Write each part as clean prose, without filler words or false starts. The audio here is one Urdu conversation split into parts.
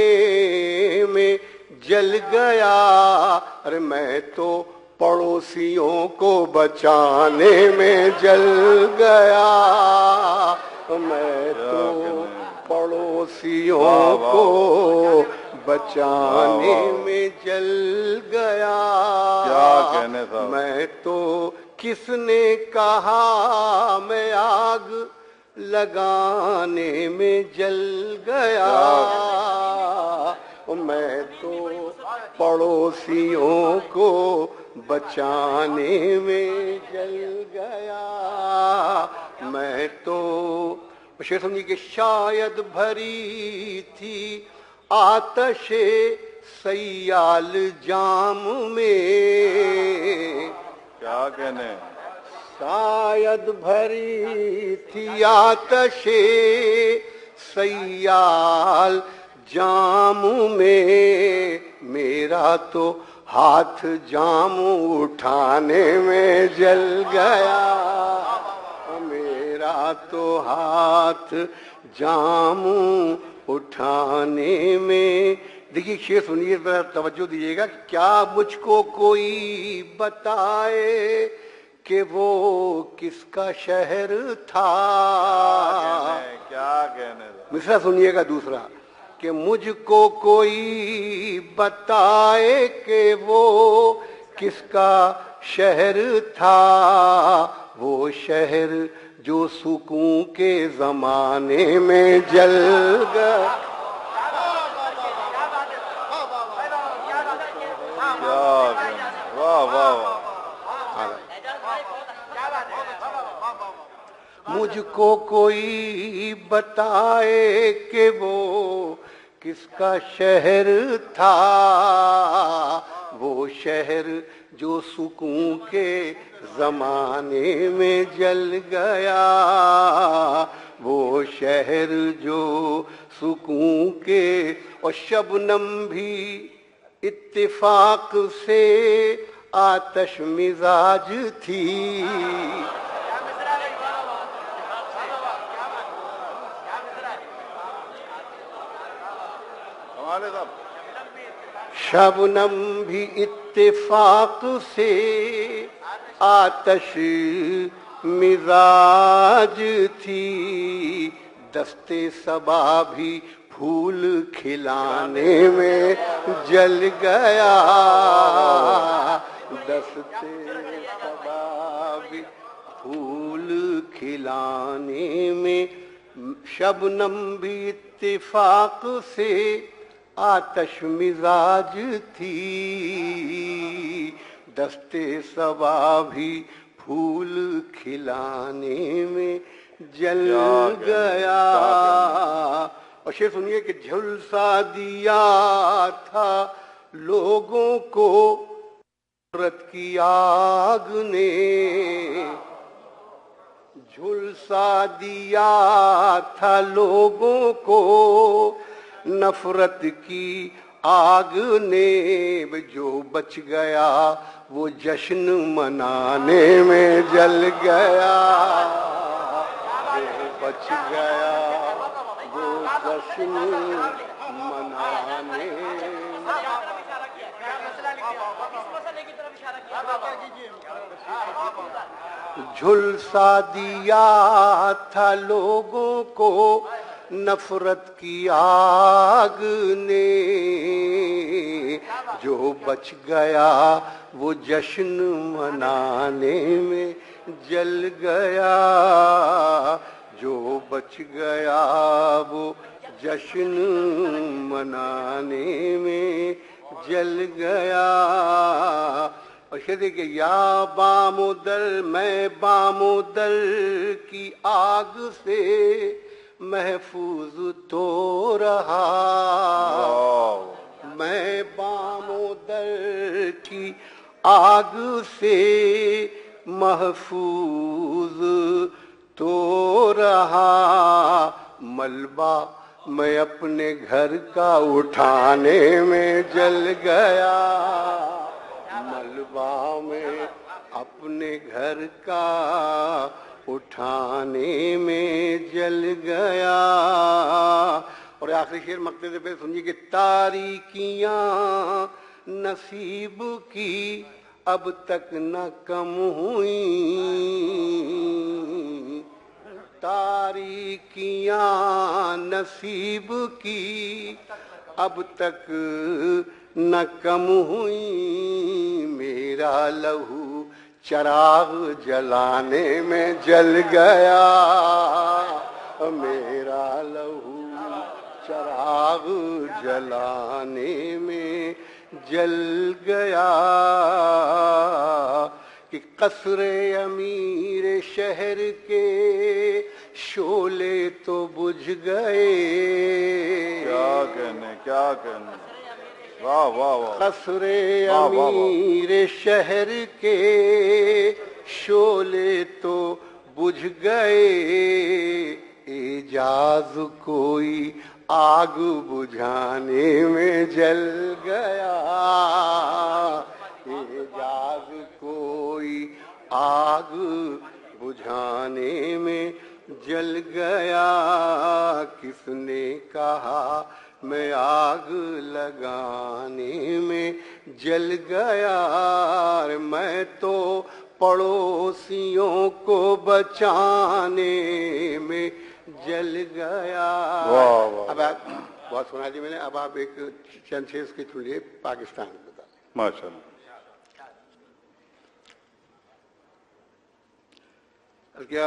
میں جل گیا، ارے میں تو پڑوسیوں کو بچانے میں جل گیا، میں تو پڑوسیوں کو بچانے میں جل گیا، میں تو کس نے کہا میں آگ لگانے میں جل گیا، میں تو پڑوسیوں کو بچانے میں جل گیا، میں تو شعر سمجھیے کہ شاید بھری تھی آتش سیال جام میں، کیا کہنے، شاید بھری تھی آتش سیال جام میں، میرا تو ہاتھ جام اٹھانے میں جل گیا، میرا تو ہاتھ جام اٹھانے میں۔ دیکھیے شعر سنیے، ذرا توجہ دیجیے گا، کیا مجھ کو کوئی بتائے کہ وہ کس کا شہر تھا، کیا کہنے، مصرع سنیے گا دوسرا، کہ مجھ کو کوئی بتائے کہ وہ کس کا شہر تھا، وہ شہر جو سکون کے زمانے میں جل گیا، واہ واہ واہ، مجھ کو کوئی بتائے کہ وہ کس کا شہر تھا، وہ شہر جو سکون کے زمانے میں جل گیا، وہ شہر جو سکون کے، اور شبنم بھی اتفاق سے آتش مزاج تھی، شبنم بھی اتفاق سے آتش مزاج تھی، دستے صبا بھی پھول کھلانے میں جل گیا، دستے صبا بھی پھول کھلانے میں، شبنم بھی اتفاق سے آتش مزاج تھی، دستے صبا بھی پھول کھلانے میں جل گیا، اور شعر سنیے کہ جھلسا دیا تھا لوگوں کو نفرت کی آگ نے، جھلسا دیا تھا لوگوں کو نفرت کی آگ نے، جو بچ گیا وہ جشن منانے میں جل گیا، جو بچ گیا وہ جشن منانے میں، جھلسا دیا تھا لوگوں کو نفرت کی آگ نے، جو بچ گیا وہ جشن منانے میں جل گیا، جو بچ گیا وہ جشن منانے میں جل گیا، اور کہتے کہ یا بام و در، میں بام و در کی آگ سے محفوظ تو رہا، میں بام و در کی آگ سے محفوظ تو رہا، ملبہ میں اپنے گھر کا اٹھانے میں جل گیا، ملبہ میں اپنے گھر کا اٹھانے میں جل گیا، اور آخری شعر مقطع سے پہلے سنیے کہ تاریکیاں نصیب کی اب تک نہ کم ہوئیں، تاریکیاں نصیب کی اب تک نہ کم ہوئیں، میرا لہو چراغ جلانے میں جل گیا، میرا لہو چراغ جلانے میں جل گیا، کہ قصر امیر شہر کے شعلے تو بجھ گئے، کیا کہنے کیا کہنے، واہ واہ واہ، قصر امیر شہر کے شعلے تو بجھ گئے، اعجاز کوئی آگ بجھانے میں جل گیا، اعجاز کوئی آگ بجھانے میں جل گیا، کس نے کہا میں آگ لگانے میں جل گیا، میں تو پڑوسیوں کو بچانے میں جل گیا۔ اب آپ بہت سنا جی میں نے، اب آپ ایک چند شعر کے چنیے پاکستان کے بتا دیں۔ ماشاء اللہ۔ کیا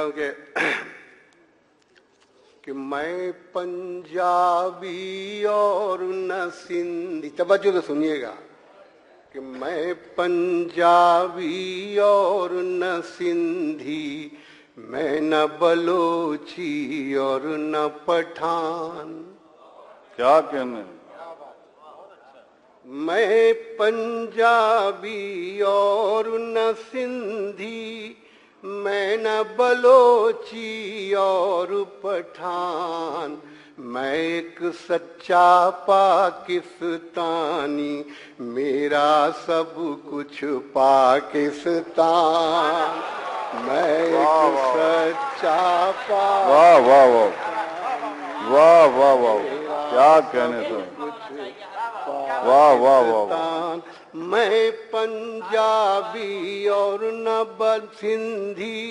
کہ میں پنجابی اور نہ سندھی، توجہ سے سنیے گا، کہ میں پنجابی اور نہ سندھی، میں نہ بلوچی اور نہ پٹھان، کیا کہنے، میں پنجابی اور نہ سندھی، میں نہ بلوچی اور پٹھان، میں ایک سچا پاکستانی، میرا سب کچھ پاکستان، میں ایک سچا واہ واہ واہ واہ واہ واہ، کیا کہنے سر، واہ واہ واہ، میں پنجابی اور نہ سندھی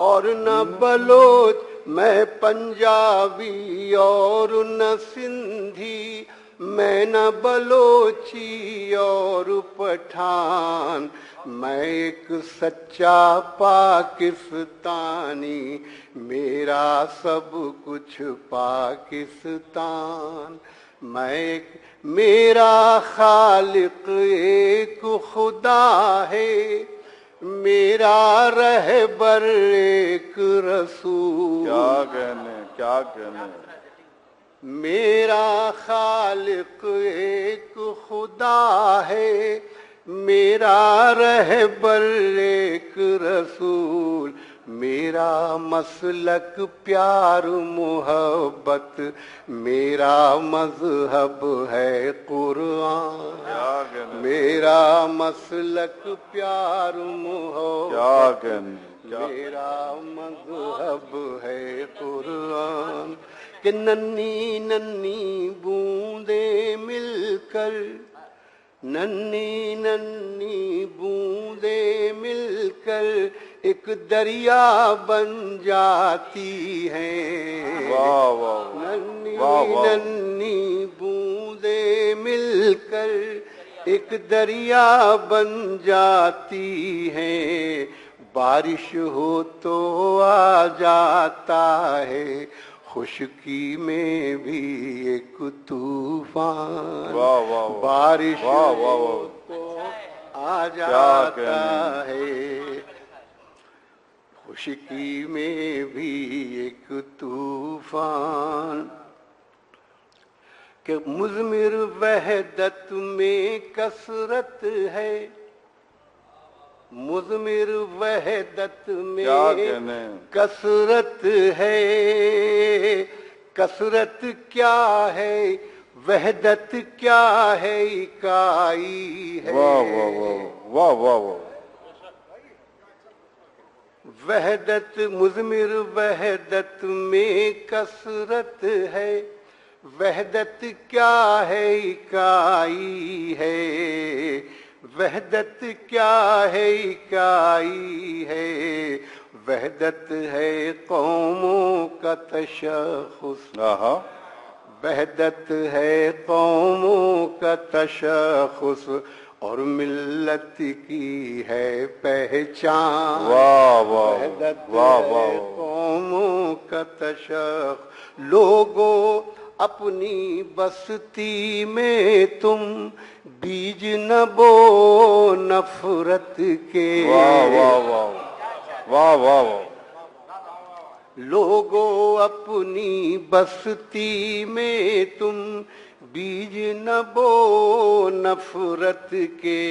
اور نہ بلوچ، میں پنجابی اور نہ سندھی، میں نہ بلوچی اور پٹھان، میں ایک سچا پاکستانی، میرا سب کچھ پاکستان، میں میرا خالق ایک خدا ہے، میرا رہبر ایک رسول، کیا کہنے کیا کہنے، میرا خالق ایک خدا ہے، میرا رہبر ایک رسول، میرا مسلک پیار محبت، میرا مذہب ہے قرآن، میرا مسلک پیار محبت، میرا مذہب ہے قرآن، کہ ننھی ننھی بوندیں مل کر، ننھی ننھی بوندیں مل کر ایک دریا بن جاتی ہیں، ننھی ننھی بوندیں مل کر ایک دریا بن جاتی ہیں، بارش ہو تو آ جاتا ہے، خشکی میں بھی ایک طوفان، بارش ہو تو آ جاتا ہے، خشکی میں بھی ایک طوفان، کہ مضمر وحدت میں کثرت ہے، مضمر وحدت میں کثرت ہے، کثرت کیا ہے وحدت کیا ہے اکائی ہے، وحدت مضمر وحدت میں کثرت ہے، وحدت کیا ہے اکائی ہے، وحدت کیا ہے اکائی ہے، وحدت ہے قوموں کا تشخص، وحدت ہے قوموں کا تشخص اور ملت کی ہے پہچان، وحدت ہے قوموں کا تشخص، لوگوں اپنی بستی میں تم بیج نہ بو نفرت کے، لوگوں اپنی بستی میں تم بیج نہ بو نفرت کے،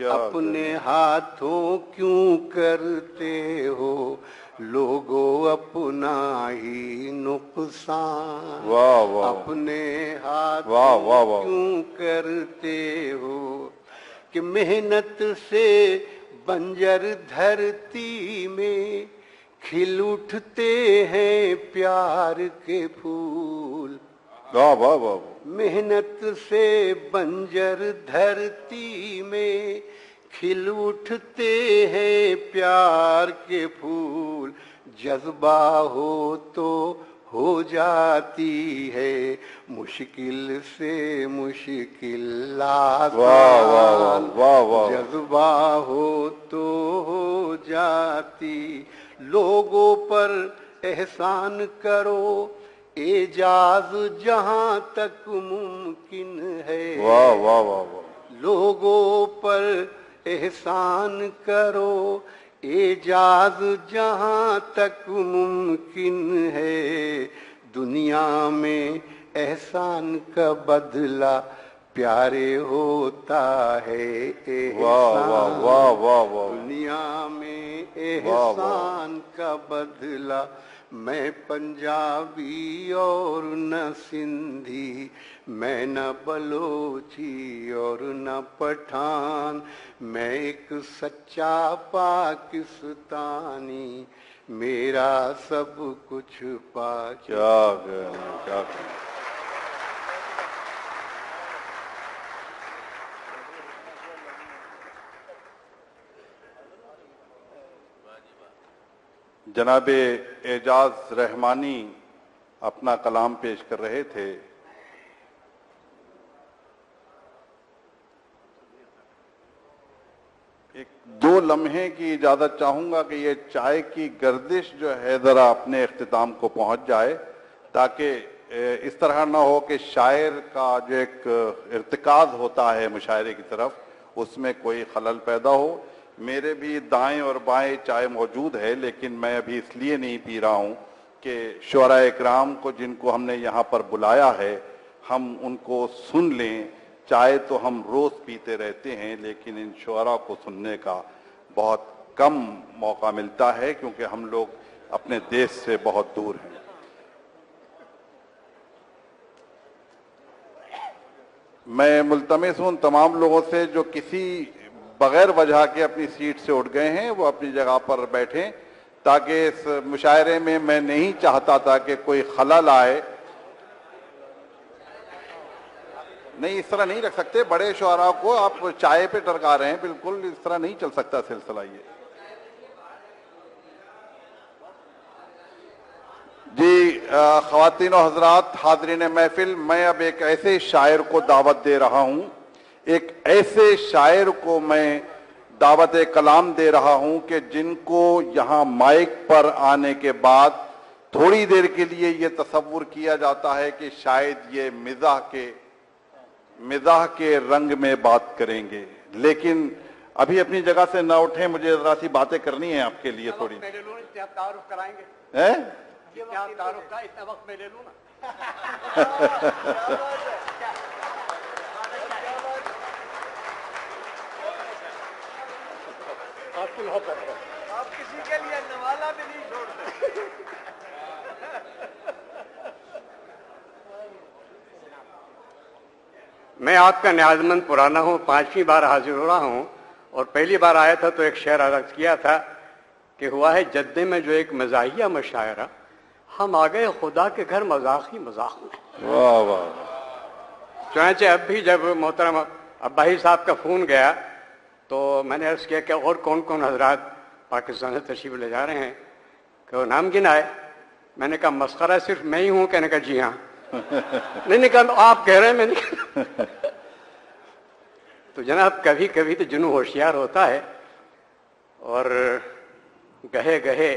اپنے ہاتھوں کیوں کرتے ہو لوگوں اپنا ہی نقصان، اپنے ہاتھوں کیوں کرتے ہو کہ محنت سے بنجر دھرتی میں کھل اٹھتے ہیں پیار کے پھول، محنت سے بنجر دھرتی میں کھل اٹھتے ہیں پیار کے پھول، جذبہ ہو تو ہو جاتی ہے مشکل سے مشکل آسان، جذبہ ہو تو ہو جاتی، لوگوں پر احسان کرو اعجاز جہاں تک ممکن ہے، لوگوں پر احسان کرو اعجاز جہاں تک ممکن ہے، دنیا میں احسان کا بدلہ پیارے ہوتا ہے احسان، دنیا میں احسان کا بدلہ، میں پنجابی اور نہ سندھی، میں نہ بلوچی اور نہ پٹھان، میں ایک سچا پاکستانی، میرا سب کچھ کیا جناب اعجاز رحمانی اپنا کلام پیش کر رہے تھے۔ ایک دو لمحے کی اجازت چاہوں گا کہ یہ چائے کی گردش جو ہے ذرا اپنے اختتام کو پہنچ جائے، تاکہ اس طرح نہ ہو کہ شاعر کا جو ایک ارتکاز ہوتا ہے مشاعرے کی طرف اس میں کوئی خلل پیدا ہو۔ میرے بھی دائیں اور بائیں چائے موجود ہے، لیکن میں ابھی اس لیے نہیں پی رہا ہوں کہ شعراء اکرام کو جن کو ہم نے یہاں پر بلایا ہے ہم ان کو سن لیں۔ چائے تو ہم روز پیتے رہتے ہیں، لیکن ان شعراء کو سننے کا بہت کم موقع ملتا ہے کیونکہ ہم لوگ اپنے دیش سے بہت دور ہیں۔ میں ملتمس ہوں تمام لوگوں سے جو کسی بغیر وجہ کے اپنی سیٹ سے اٹھ گئے ہیں وہ اپنی جگہ پر بیٹھیں، تاکہ اس مشاعرے میں میں نہیں چاہتا تھا کہ کوئی خلل آئے۔ نہیں، اس طرح نہیں رکھ سکتے، بڑے شعراء کو آپ چائے پہ ٹرکا رہے ہیں، بالکل اس طرح نہیں چل سکتا سلسلہ یہ۔ جی خواتین و حضرات، حاضرین محفل، میں اب ایک ایسے شاعر کو دعوت دے رہا ہوں، ایک ایسے شاعر کو میں دعوت کلام دے رہا ہوں کہ جن کو یہاں مائک پر آنے کے بعد تھوڑی دیر کے لیے یہ تصور کیا جاتا ہے کہ شاید یہ مزاح کے رنگ میں بات کریں گے، لیکن ابھی اپنی جگہ سے نہ اٹھیں، مجھے ذرا سی باتیں کرنی ہیں آپ کے لیے تھوڑی۔ تعارف کرائیں گے؟ تعارف کا اتنا وقت میں لے لوں نا۔ آپ کسی کے لیے نوالا بھی نہیں چھوڑتے۔ میں آپ کا نیازمند پرانا ہوں، 5ویں بار حاضر ہو رہا ہوں، اور پہلی بار آیا تھا تو ایک شعر عرض کیا تھا کہ ہوا ہے جدے میں جو ایک مزاحیہ مشاعرہ، ہم آ گئے خدا کے گھر مذاق ہی مذاق میں. واہ واہ. چنانچہ اب بھی جب محترم عباسی صاحب کا فون گیا تو میں نے عرض کیا کہ اور کون کون حضرات پاکستان سے تشریف لے جا رہے ہیں, کہ وہ نام گنائے. میں نے کہا مسخرہ صرف میں ہی ہوں؟ کہنے کا جی ہاں. نہیں کہا آپ کہہ رہے ہیں, میں نہیں. تو جناب کبھی کبھی تو جنوں ہوشیار ہوتا ہے اور گہے گہے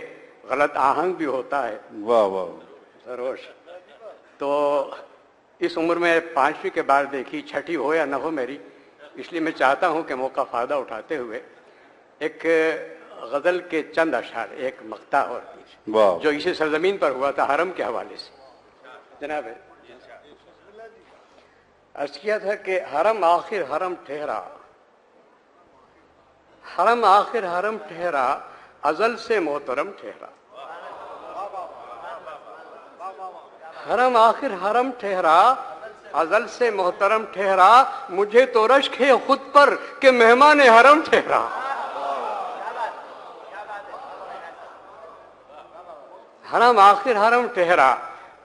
غلط آہنگ بھی ہوتا ہے. واہ واہ. سروش. تو اس عمر میں 5ویں کے بعد دیکھی, چھٹی ہو یا نہ ہو میری, اس لیے میں چاہتا ہوں کہ موقع فائدہ اٹھاتے ہوئے ایک غزل کے چند اشعار, ایک مقطع اور جو اسی سرزمین پر ہوا تھا حرم کے حوالے سے. جناب عرض کیا تھا کہ حرم آخر حرم ٹھہرا, حرم آخر حرم ٹھہرا, ازل سے محترم ٹھہرا. حرم آخر حرم ٹھہرا, ازل سے محترم ٹھہرا, مجھے تو رشک ہے خود پر کہ مہمان حرم ٹھہرا. حرم آخر حرم ٹھہرا,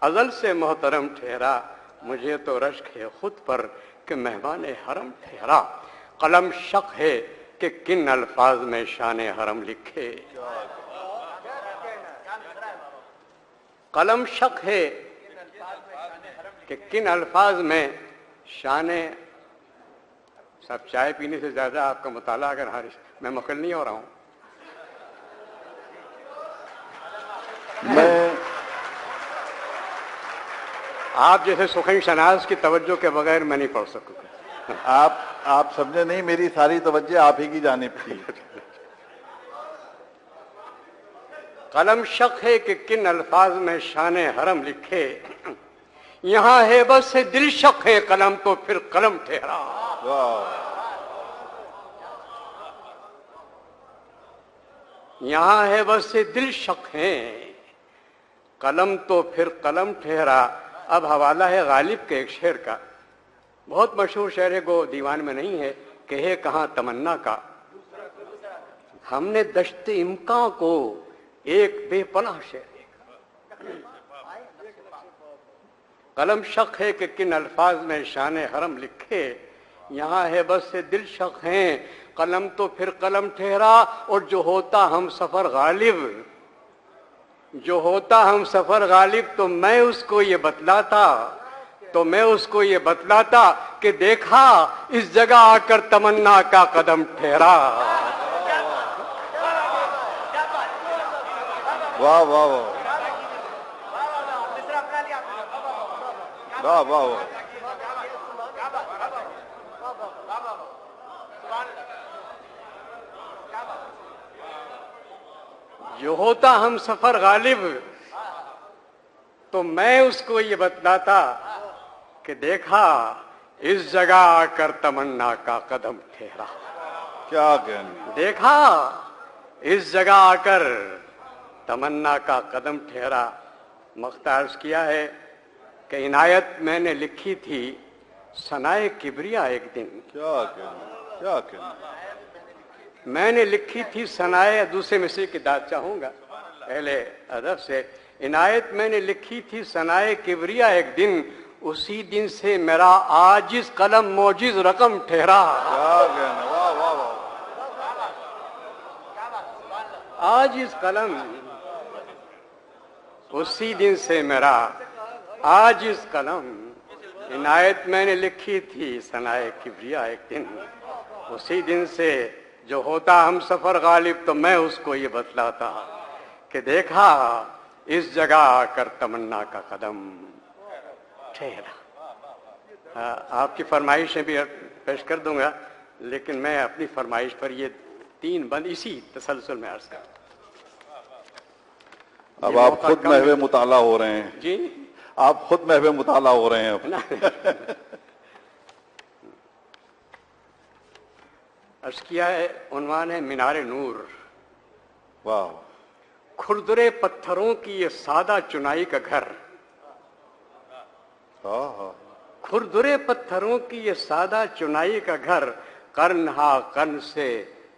ازل سے محترم ٹھہرا, مجھے تو رشک ہے خود پر کہ مہمان حرم ٹھہرا. قلم شق ہے کہ کن الفاظ میں شان حرم لکھے, قلم شق ہے کہ کن الفاظ میں شان. سب چائے پینے سے زیادہ آپ کا مطالعہ اگر میں مقل نہیں ہو رہا ہوں. میں آپ جیسے سخن شناس کی توجہ کے بغیر میں نہیں پڑھ سکوں. آپ سمجھے نہیں, میری ساری توجہ آپ ہی کی جانب تھی. قلم شق ہے کہ کن الفاظ میں شان حرم لکھے, یہاں ہے بس دل شق ہے قلم تو پھر قلم ٹھہرا. یہاں ہے بس دل شق ہے قلم تو پھر قلم ٹھہرا. اب حوالہ ہے غالب کے ایک شعر کا, بہت مشہور شعر ہے, گو دیوان میں نہیں ہے, کہ ہے کہاں تمنا کا. ہم نے دشت امکان کو ایک بے پناہ شعر. قلم شق ہے کہ کن الفاظ میں شان حرم لکھے, یہاں ہے بس دل شق ہیں قلم تو پھر قلم ٹھہرا. اور جو ہوتا ہم سفر غالب, جو ہوتا ہم سفر غالب, تو میں اس کو یہ بتلاتا کہ دیکھا اس جگہ آ کر تمنا کا قدم ٹھہرا. واہ واہ واہ واہ واہ واہ. جو ہوتا ہم سفر غالب, تو میں اس کو یہ بتلاتا کہ دیکھا اس جگہ آ کر تمنا کا قدم ٹھہرا. کیا کہنے. دیکھا اس جگہ آ کر تمنا کا قدم ٹھہرا. مختار کیا ہے کہ عنایت میں نے لکھی تھی ثنائے کبریا ایک دن. کیا کہنے, کیا کہنے. میں نے لکھی تھی ثنائے, دوسرے مصرے کی داد چاہوں گا پہلے ادب سے. عنایت میں نے لکھی تھی ثنائے کبریا ایک دن, اسی دن سے میرا عاجز قلم موجز رقم ٹھہرا. کیا کہنے. واہ واہ واہ. عاجز قلم, اسی دن سے میرا عاجز قلم. عنایت میں نے لکھی تھی ثنائے کبریا ایک دن, اسی دن سے جو ہوتا ہم سفر غالب, تو میں اس کو یہ بتلاتا کہ دیکھا اس جگہ آ کر تمنا کا قدم ٹھہرا. آپ کی فرمائشیں بھی پیش کر دوں گا, لیکن میں اپنی فرمائش پر یہ 3 بند اسی تسلسل میں عرض کرتا. اب آپ خود محو مطالعہ ہو رہے ہیں. جی آپ خود محو مطالعہ ہو رہے ہیں. عرض کیا ہے, عنوان ہے مینار نور. واہ. کھردرے پتھروں کی یہ سادہ چنائی کا گھر, کھردرے پتھروں کی یہ سادہ چنائی کا گھر, قرن ہا قرن سے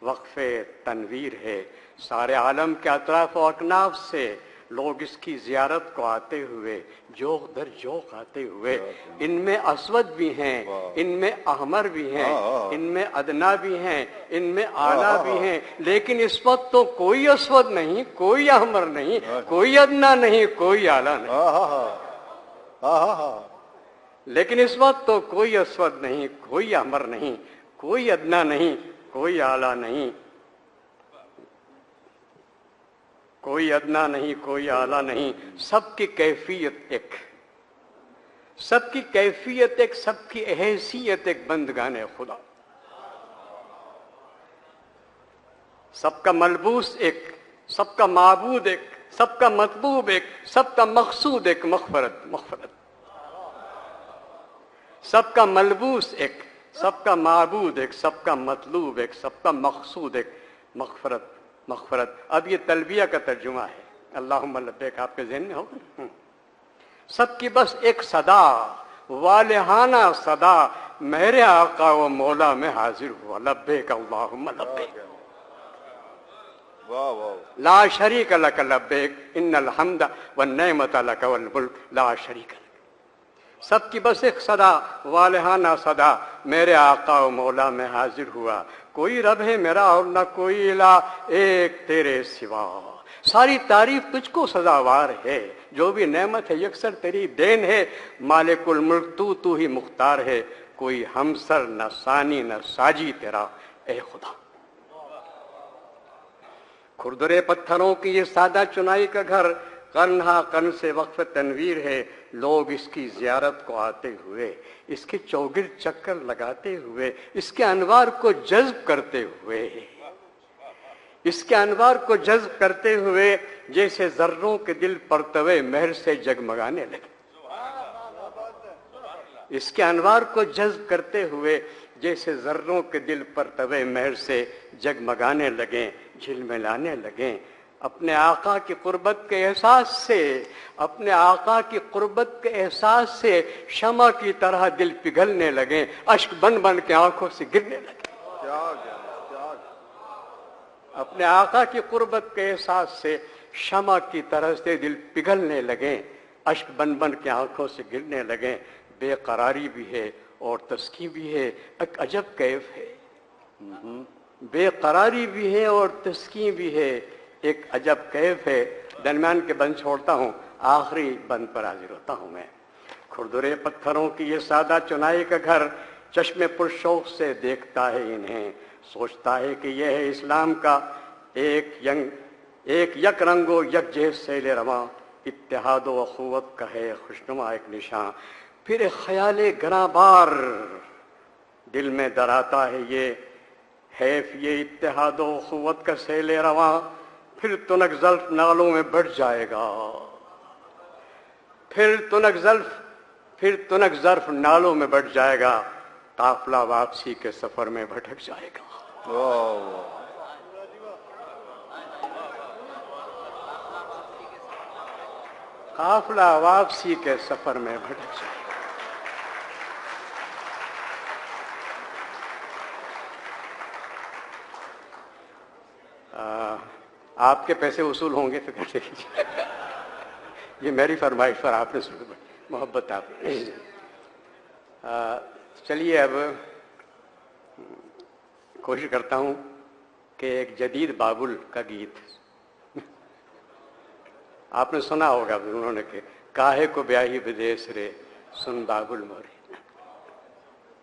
وقف تنویر ہے. سارے عالم کے اطراف و اکناف سے لوگ اس کی زیارت کو آتے ہوئے جوق در جوق آتے ہوئے، ان میں اسود بھی ہیں، ان میں احمر بھی ہیں، ان میں ادنا بھی ہیں، ان میں اعلیٰ بھی ہیں، لیکن اس وقت تو کوئی اسود نہیں، کوئی احمر نہیں، کوئی ادنا نہیں، کوئی اعلیٰ نہیں، لیکن اس وقت تو کوئی اسود نہیں، کوئی احمر نہیں، کوئی ادنا نہیں، کوئی اعلیٰ نہیں، کوئی ادنا نہیں، کوئی اعلیٰ نہیں، سب کی کیفیت ایک، سب کی کیفیت ایک، سب کی حیثیت ایک، بندگان خدا، سب کا ملبوس ایک، سب کا معبود ایک، سب کا مطلوب ایک، سب کا مقصود ایک، مغفرت، مغفرت، سب کا ملبوس ایک، سب کا معبود ایک، سب کا مطلوب ایک، سب کا مقصود ایک، مغفرت، مغفرت۔ اب یہ تلبیہ کا ترجمہ ہے، اللہم لبیک آپ کے ذہن میں ہوگا، سب کی بس ایک صدا، والہانہ صدا، میرے آقا و مولا میں حاضر ہوا، لبیک اللہم لبیک، لا شریک لک لبیک، ان الحمد والنعمت لک والملک لا شریک لک، سب کی بس ایک صدا، والہانہ صدا، میرے آقا و مولا میں حاضر ہوا، کوئی رب ہے میرا اور نہ کوئی الہ ایک تیرے سوا، ساری تعریف تجھ کو سزاوار ہے، جو بھی نعمت ہے یکسر تیری دین ہے، مالک الملک تو ہی مختار ہے، کوئی ہمسر نہ ثانی نہ ساجی تیرا اے خدا۔ کھردرے پتھروں کی یہ سادہ چنائی کا گھر، قرنہا قرن سے وقف تنویر ہے، لوگ اس کی زیارت کو آتے ہوئے، اس کے چوگرد چکر لگاتے ہوئے، اس کے انوار کو جذب کرتے ہوئے، اس کے انوار کو جذب کرتے ہوئے، جیسے ذروں کے دل پرتوے مہر سے جگمگانے لگے، اس کے انوار کو جذب کرتے ہوئے، جیسے ذروں کے دل پرتوے مہر سے جگمگانے لگیں، جھلملانے لگیں، اپنے آقا کی قربت کے احساس سے، اپنے آقا کی قربت کے احساس سے شمع کی طرح دل پگھلنے لگیں، اشک بن بن کے آنکھوں سے گرنے لگیں، اپنے آقا کی قربت کے احساس سے شمع کی طرح سے دل پگھلنے لگیں، اشک بن بن کے آنکھوں سے گرنے لگیں، بے قراری بھی ہے اور تسکین بھی ہے، ایک عجب کیف ہے، بے قراری بھی ہے اور تسکین بھی ہے، ایک عجب کیف ہے۔ درمیان کے بند چھوڑتا ہوں، آخری بند پر حاضر ہوتا ہوں میں۔ کھردرے پتھروں کی یہ سادہ چنائی کا گھر، چشم پرشوق سے دیکھتا ہے انہیں، سوچتا ہے کہ یہ ہے اسلام کا ایک یک رنگ و یک جہت سیل رواں، اتحاد و اخوت کا ہے خوشنما ایک نشاں، پھر ایک خیال گراں بار دل میں دراتا ہے، یہ حیف یہ اتحاد و اخوت کا سیل رواں، پھر تنک زلف نالوں میں بڑھ جائے گا، پھر تنک ظرف نالوں میں بڑھ جائے گا، قافلہ واپسی کے سفر میں بھٹک جائے گا، قافلہ واپسی کے سفر میں بھٹک جائے گا۔ آپ کے پیسے وصول ہوں گے فکر سے کیجیے، یہ میری فرمائش پر آپ نے سن، محبت آپ نے۔ چلیے اب کوشش کرتا ہوں کہ ایک جدید بابل کا گیت آپ نے سنا ہوگا، انہوں نے کہ کاہے کو بیاہی بدیس رے سن بابل مورے،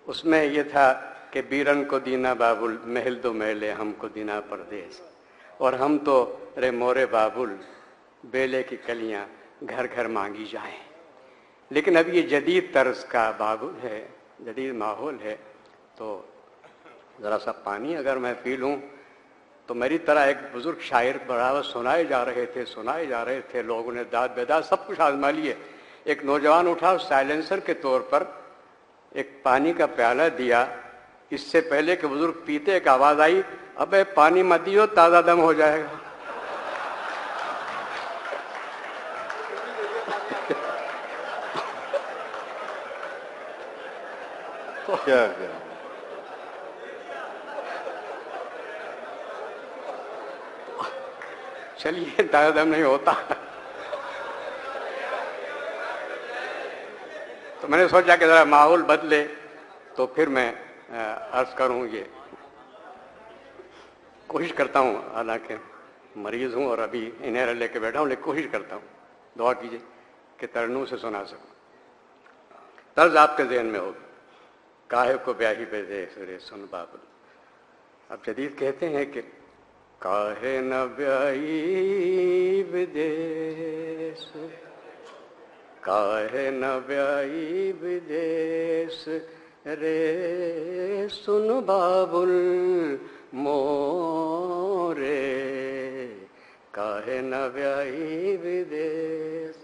اس میں یہ تھا کہ بیرن کو دینا بابل محل دو میلے ہم کو دینا پردیس، اور ہم تو رے مورے بابل بیلے کی کلیاں گھر گھر مانگی جائیں۔ لیکن اب یہ جدید طرز کا بابل ہے، جدید ماحول ہے، تو ذرا سا پانی اگر میں پی لوں تو میری طرح ایک بزرگ شاعر برابر سنائے جا رہے تھے، لوگوں نے داد بیداد سب کچھ آزما لیے، ایک نوجوان اٹھا سائلنسر کے طور پر ایک پانی کا پیالہ دیا، اس سے پہلے کہ بزرگ پیتے ایک آواز آئی، ابے پانی مت دیو تازہ دم ہو جائے گا۔ کیا چلیے تازہ دم نہیں ہوتا، تو میں نے سوچا کہ ذرا ماحول بدلے تو پھر میں عرض کروں. یہ کوشش کرتا ہوں، حالانکہ مریض ہوں اور ابھی انہیلر لے کے بیٹھا ہوں، لیکن کوشش کرتا ہوں. دعا کیجیے کہ ترنم سے سنا سکوں. طرز آپ کے ذہن میں ہوگی، کاہے کو بیاہی پہ دے سرے سن بابل. اب جدید کہتے ہیں کہ کاہے نہ بیائی بدیس، کاہے نہ بیائی بدیس رے سن بابل مورے، کاہے نہ بیائی بدیس.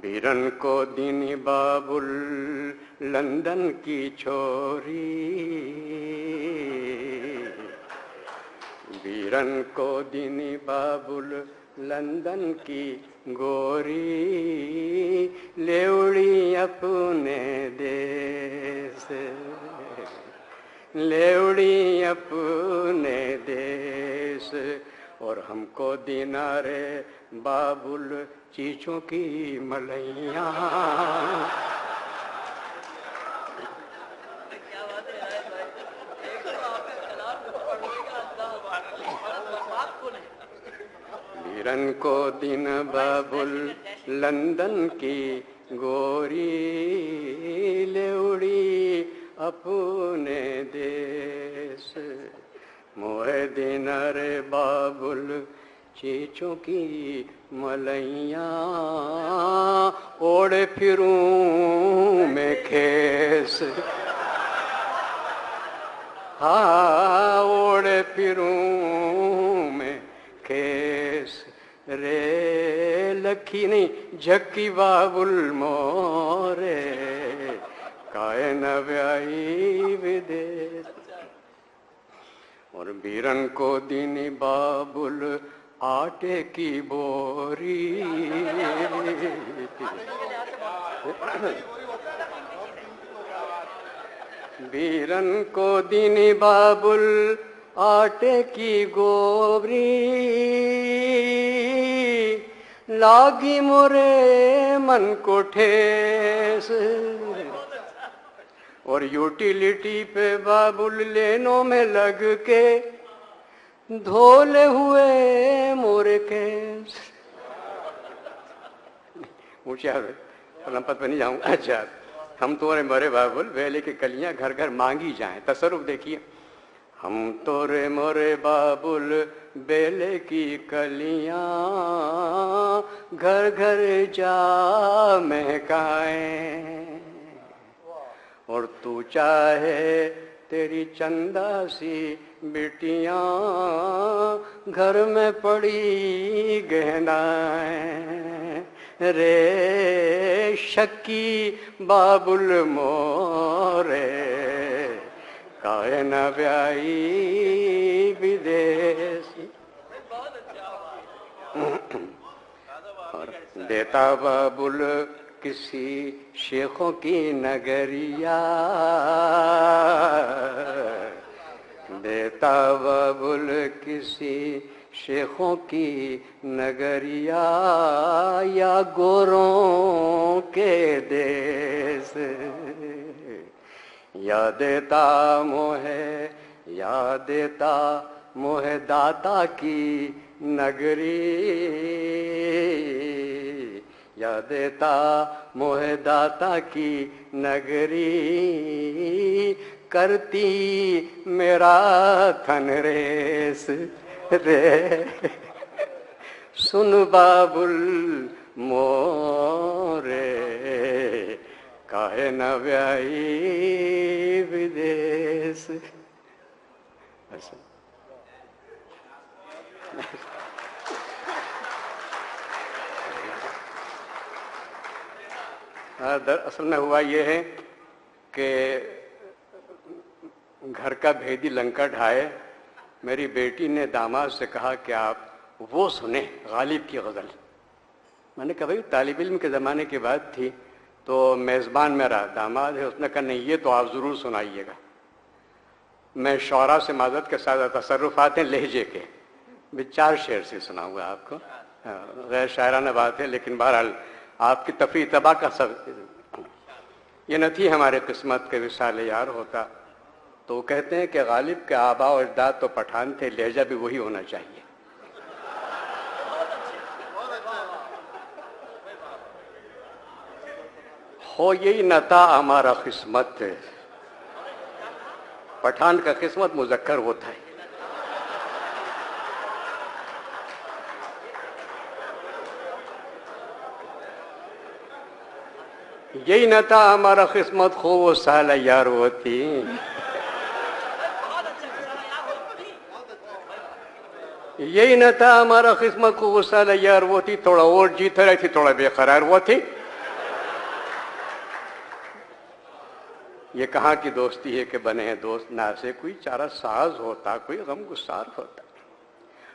بیرن کو دینی بابل لندن کی چھوری، بیرن کو دینی بابل لندن کی گوری، لیوڑی اپنے دیس، لیوڑی اپنے دیس. اور ہم کو دینارے بابل چیچوں کی ملیاں. بیرن کو دن بابل لندن کی گوری، لیوڑی اپنے دیس. موہ دینر بابل چیچوں کی ملیاں، اوڑے پھروں میں کھیس. ہاں اوڑے پھروں میں کھیس رے، لکھی نہیں جھکی بابل مورے، کائے نہ بیائی بدیس. اور بیرن کو دینی بابل آٹے کی بوری، بیرن کو دینی بابل آٹے کی گوری، لاگی مرے من کو ٹھیس. اور یوٹیلیٹی پہ بابل لینوں میں لگ کے دھولے ہوئے مورے کیس. اونچے لمپت پہ نہیں جاؤں. اچھا، ہم تو مورے بابل ویلے کی کلیاں گھر گھر مانگی جائیں. تصرف دیکھیے، ہم تو رے مورے بابل بیلے کی کلیاں گھر گھر جا مہکائیں. اور تو چاہے تیری چندہ سی بیٹیاں گھر میں پڑی گہنائیں رے، شکی بابل مورے، کائے نہ بیائی بدیس. اور دیتا بابل کسی شیخوں کی نگریا، دیتا بابل کسی شیخوں کی نگریا، یا گوروں کے دیس. یا دیتا موہے، یا دیتا موہ داتا کی نگری، یا دیتا موہ داتا کی نگری، کرتی میرا تھن ریس رے. سن بابل مورے، کاہے نہ بیائی بدیس. اصل میں ہوا یہ ہے کہ گھر کا بھیدی لنکا ڈھائے. میری بیٹی نے داماد سے کہا کہ آپ وہ سنیں غالب کی غزل. میں نے کہا بھائی طالب علم کے زمانے کی بات تھی تو میزبان میرا داماد ہے. اس نے کہا نہیں یہ تو آپ ضرور سنائیے گا. میں شعراء سے معذرت کے ساتھ تصرفات ہیں لہجے کے، میں 4 شعر سے سناؤں گا آپ کو. غیر شاعرانہ بات ہے لیکن بہرحال آپ کی تفریح طبع کا سب یہ نہ تھی ہمارے قسمت کے وصال یار ہوتا، تو وہ کہتے ہیں کہ غالب کے آباء و اجداد تو پٹھان تھے، لہجہ بھی وہی ہونا چاہیے۔ ہو یہی نہ تھا ہمارا قسمت، پٹھان کا قسمت مذکر ہوتا ہے۔ یہی نہ تھا ہمارا قسمت، خو وہ سالہ یار ہوتی۔ یہی نہ تھا ہمارا قسمت، خو وہ سالہ یار ہوتی، تھوڑا اور جیت رہی تھی، تھوڑا بے قرار ہوا تھی۔ یہ کہاں کی دوستی ہے کہ بنے ہیں دوست، نہ سے کوئی چارہ ساز ہوتا، کوئی غم گسار ہوتا۔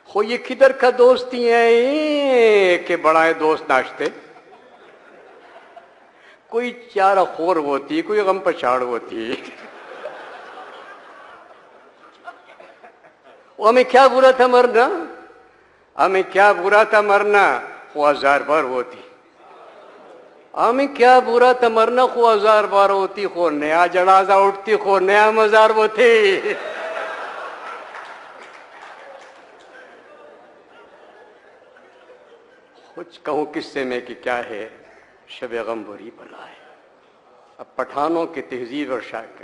خو یہ کدھر کا دوستی ہے کہ بڑائے دوست ناشتے، کوئی چارہ خور ہوتی، کوئی غم پچھاڑ ہوتی۔ ہمیں کیا برا تھا مرنا، ہمیں کیا برا تھا مرنا، خو ہزار بار ہوتی۔ ہمیں کیا برا تھا مرنا، خو ہزار بار ہوتی، خو نیا جنازہ اٹھتی، خو نیا مزار وہ تھی۔ کچھ کہوں قصے میں کہ کیا ہے، شب غم بری بلا ہے۔ اب پٹھانوں کی تہذیب اور شاعر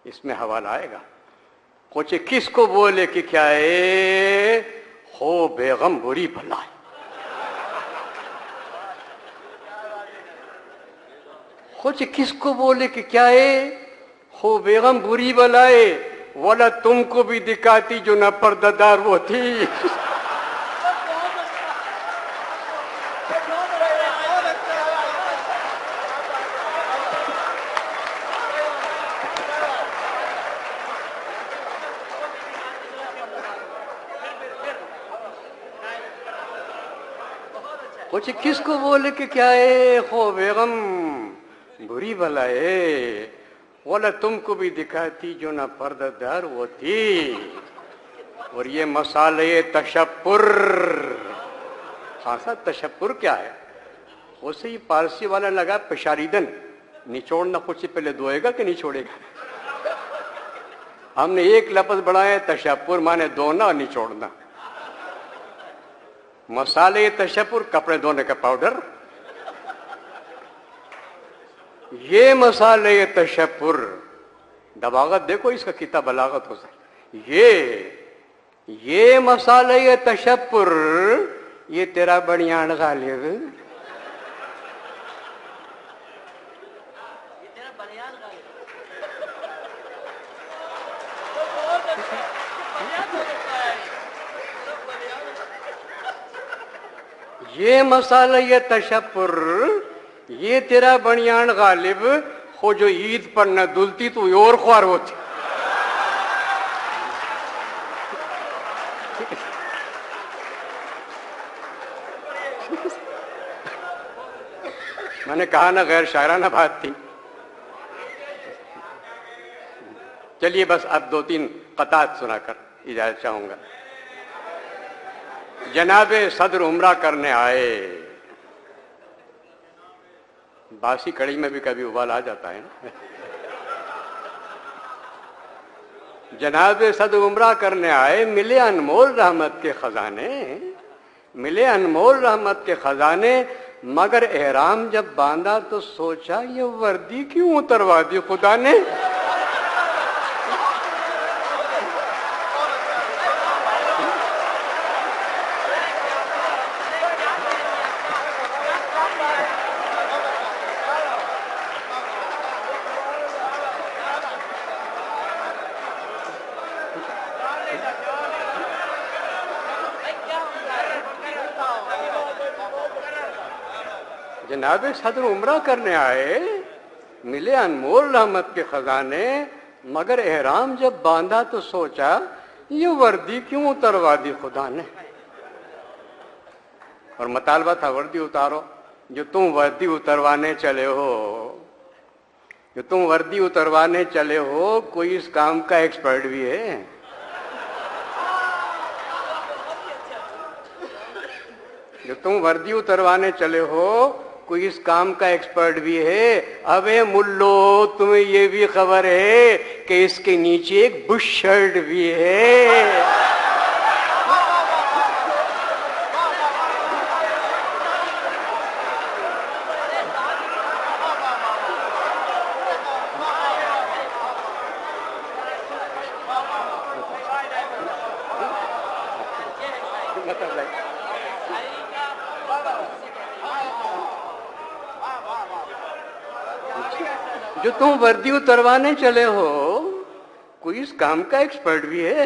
اس میں حوالہ آئے گا۔ کچھ کس کو بولے کہ کیا ہے، ہو بے غم بری بلا ہے۔ کچھ کس کو بولے کہ کیا ہے، ہو بے غم بری بلا ہے، والا تم کو بھی دکھاتی جو نہ پردہ دار وہ تھی۔ کچھ کس کو بولے کہ کیا ہے، ہو بے غم بری بلا ہے، والا تم کو بھی دکھاتی جو نہ پردہ دار وہ تھی۔ اور یہ مسالے تشپر، خاصا تشپر کیا ہے، اسے یہ پارسی والا لگا پشاریدن، نچوڑنا خود سے پہلے دھوئے گا کہ نہیں چھوڑے گا۔ ہم نے ایک لفظ بڑھایا، تشپر مانے دھونا اور نچوڑنا۔ مسالے تشپر، کپڑے دھونے کا پاؤڈر۔ یہ مسالے تشپر، دباغت دیکھو اس کا کتنا بلاغت ہو سکے۔ یہ مسالے تشپر، یہ تیرا بنیان غالب، یہ مسالہ تشپر، یہ تیرا بنیان غالب، خو جو عید پر نہ دلتی تو اور خوار ہوتی۔ میں نے کہا نا غیر شاعرانہ بات تھی۔ چلیے بس اب دو تین قطعات سنا کر اجازت چاہوں گا۔ جناب صدر عمرہ کرنے آئے، باسی کڑی میں بھی کبھی ابال آ جاتا ہے نا۔ جناب صدر عمرہ کرنے آئے، ملے انمول رحمت کے خزانے، ملے انمول رحمت کے خزانے، مگر احرام جب باندھا تو سوچا یہ وردی کیوں اتروا دی خدا نے۔ جناب صدر عمرہ کرنے آئے، ملے انمول رحمت کے خزانے، مگر احرام جب باندھا تو سوچا یہ وردی کیوں اتروا دی خدا نے۔ اور مطالبہ تھا وردی اتارو، جو تم وردی اتروانے چلے ہو، جو تم وردی اتروانے چلے ہو، کوئی اس کام کا ایکسپرٹ بھی ہے؟ جو تم وردی اتروانے چلے ہو، کوئی اس کام کا ایکسپرٹ بھی ہے؟ ابے ملو تمہیں یہ بھی خبر ہے کہ اس کے نیچے ایک بش شرٹ بھی ہے؟ جو تم وردی اتروانے چلے ہو کوئی اس کام کا ایکسپرٹ بھی ہے؟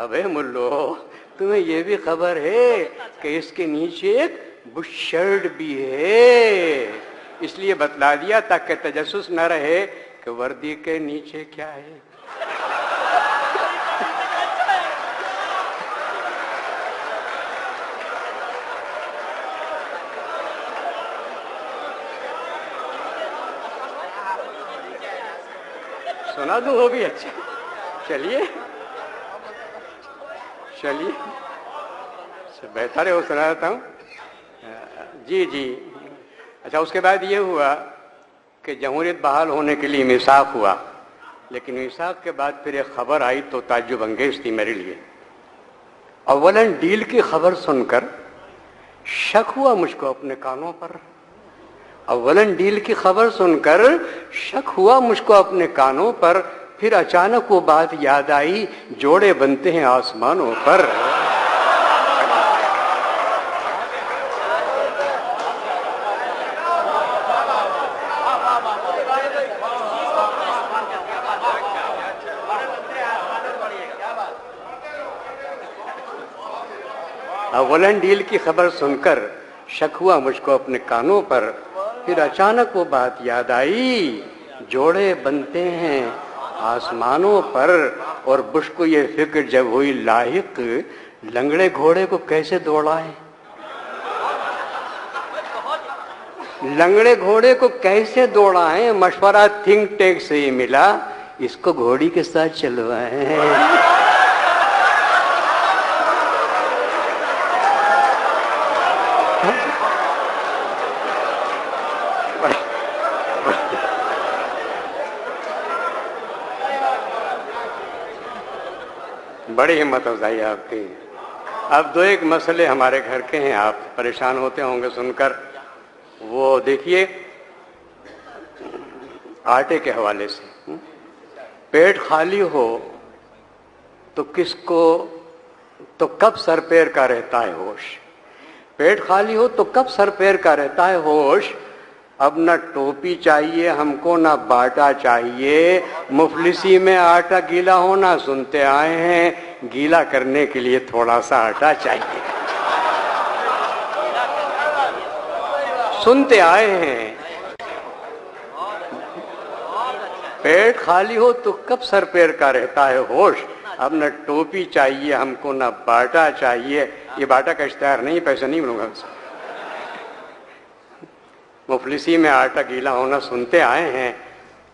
ابے ملو تمہیں یہ بھی خبر ہے کہ اس کے نیچے ایک بش شرٹ بھی ہے؟ اس لیے بتلا دیا تاکہ تجسس نہ رہے کہ وردی کے نیچے کیا ہے۔ سنا دوں وہ بھی اچھا؟ چلیے بہتر ہے وہ سنا دیتا ہوں۔ جی اچھا، اس کے بعد یہ ہوا کہ جمہوریت بحال ہونے کے لیے میثاق ہوا، لیکن میثاق کے بعد پھر ایک خبر آئی تو تعجب انگیز تھی میرے لیے۔ اولاً ڈیل کی خبر سن کر شک ہوا مجھ کو اپنے کانوں پر، اولاً ڈیل کی خبر سن کر شک ہوا مجھ کو اپنے کانوں پر، پھر اچانک وہ بات یاد آئی، جوڑے بنتے ہیں آسمانوں پر۔ اولاً ڈیل کی خبر سن کر شک ہوا مجھ کو اپنے کانوں پر، پھر اچانک وہ بات یاد آئی، جوڑے بنتے ہیں آسمانوں پر۔ اور بش کو یہ فکر جب ہوئی لاحق، لنگڑے گھوڑے کو کیسے دوڑائیں، لنگڑے گھوڑے کو کیسے دوڑائیں؟ مشورہ تھنک ٹینک سے ہی ملا، اس کو گھوڑی کے ساتھ چلوائیں۔ بڑی ہمت افزائی آپ کی۔ اب دو ایک مسئلے ہمارے گھر کے ہیں، آپ پریشان ہوتے ہوں گے سن کر۔ وہ دیکھیے آٹے کے حوالے سے، پیٹ خالی ہو تو کس کو، تو کب سر پیر کا رہتا ہے ہوش؟ پیٹ خالی ہو تو کب سر پیر کا رہتا ہے ہوش؟ اب نہ ٹوپی چاہیے ہم کو، نہ باٹا چاہیے، مفلسی میں آٹا گیلا ہونا سنتے آئے ہیں، گیلا کرنے کے لیے تھوڑا سا آٹا چاہیے، سنتے آئے ہیں۔ پیٹ خالی ہو تو کب سر پیر کا رہتا ہے ہوش؟ اب نہ ٹوپی چاہیے ہم کو، نہ باٹا چاہیے۔ یہ باٹا کا اشتہار نہیں، پیسہ نہیں ملوں گا۔ مفلسی میں آٹا گیلا ہونا سنتے آئے ہیں،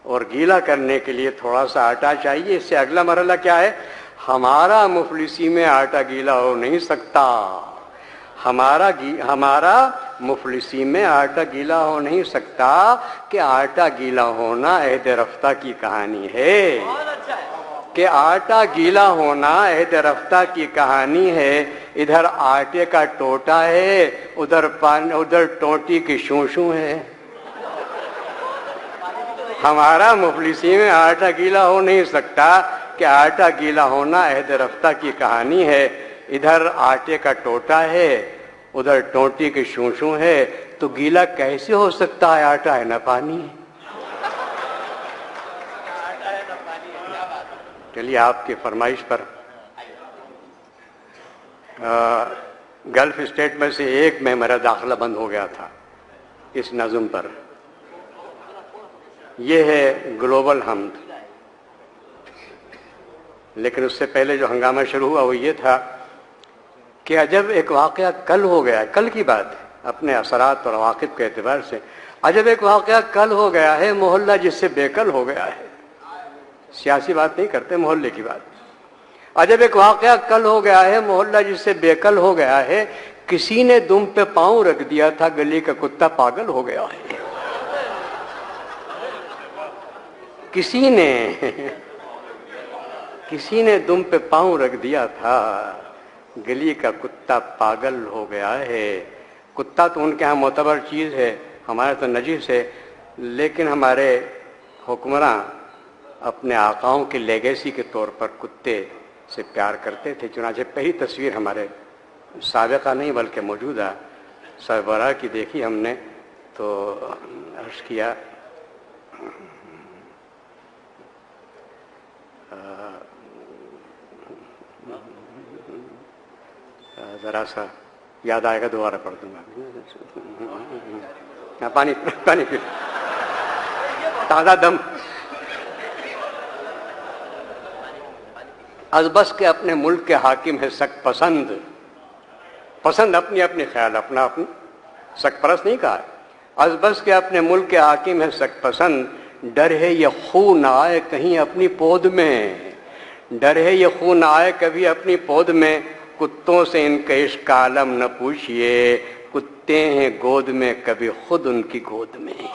اور گیلا کرنے کے لیے تھوڑا سا آٹا چاہیے۔ اس سے اگلا مرحلہ کیا ہے؟ ہمارا مفلسی میں آٹا گیلا ہو نہیں سکتا، ہمارا مفلسی میں آٹا گیلا ہو نہیں سکتا، کہ آٹا گیلا ہونا عہد رفتہ کی کہانی ہے، کہ آٹا گیلا ہونا عہد رفتہ کی کہانی ہے۔ ادھر آٹے کا ٹوٹا ہے، ادھر ٹوٹی کی شوں شوں ہے۔ ہمارا مفلسی میں آٹا گیلا ہو نہیں سکتا، کہ آٹا گیلا ہونا عہد رفتہ کی کہانی ہے۔ ادھر آٹے کا ٹوٹا ہے، ادھر ٹوٹی کی شوں شوں ہے، تو گیلا کیسے ہو سکتا ہے؟ آٹا ہے نہ پانی۔ چلیے آپ کی فرمائش پر گلف اسٹیٹ میں سے ایک میں میرا داخلہ بند ہو گیا تھا اس نظم پر۔ یہ ہے گلوبل حمد۔ لیکن اس سے پہلے جو ہنگامہ شروع ہوا وہ یہ تھا کہ عجب ایک واقعہ کل ہو گیا، کل کی بات ہے، اپنے اثرات اور عواقب کے اعتبار سے عجب ایک واقعہ کل ہو گیا ہے، محلہ جس سے بے کل ہو گیا ہے۔ سیاسی بات نہیں کرتے، محلے کی بات۔ عجب ایک واقعہ کل ہو گیا ہے، محلہ جس سے بے کل ہو گیا ہے، کسی نے دم پہ پاؤں رکھ دیا تھا، گلی کا کتا پاگل ہو گیا ہے. کسی نے دم پہ پاؤں رکھ دیا تھا، گلی کا کتا پاگل ہو گیا ہے. کتا تو ان کے ہاں معتبر چیز ہے، ہمارے تو نجس ہے، لیکن ہمارے حکمراں اپنے آقاؤں کی لیگیسی کے طور پر کتے سے پیار کرتے تھے. چنانچہ پہلی تصویر ہمارے سابقہ نہیں بلکہ موجودہ سربراہ کی دیکھی ہم نے تو عرض کیا ذرا سا یاد آئے گا دوبارہ پڑھ دوں گا. پانی پی تازہ دم. از بس کے اپنے ملک کے حاکم ہے سک پسند. پسند اپنی اپنی خیال، اپنا اپنی، سک پرست نہیں کہا. از بس کے اپنے ملک کے حاکم ہے سک پسند، ڈر ہے یہ خون نہ آئے کہیں اپنی پود میں. ڈر ہے یہ خون نہ آئے کبھی اپنی پود میں، کتوں سے ان کے عشق کا عالم نہ پوچھئے. کتے ہیں گود میں کبھی خود ان کی گود میں.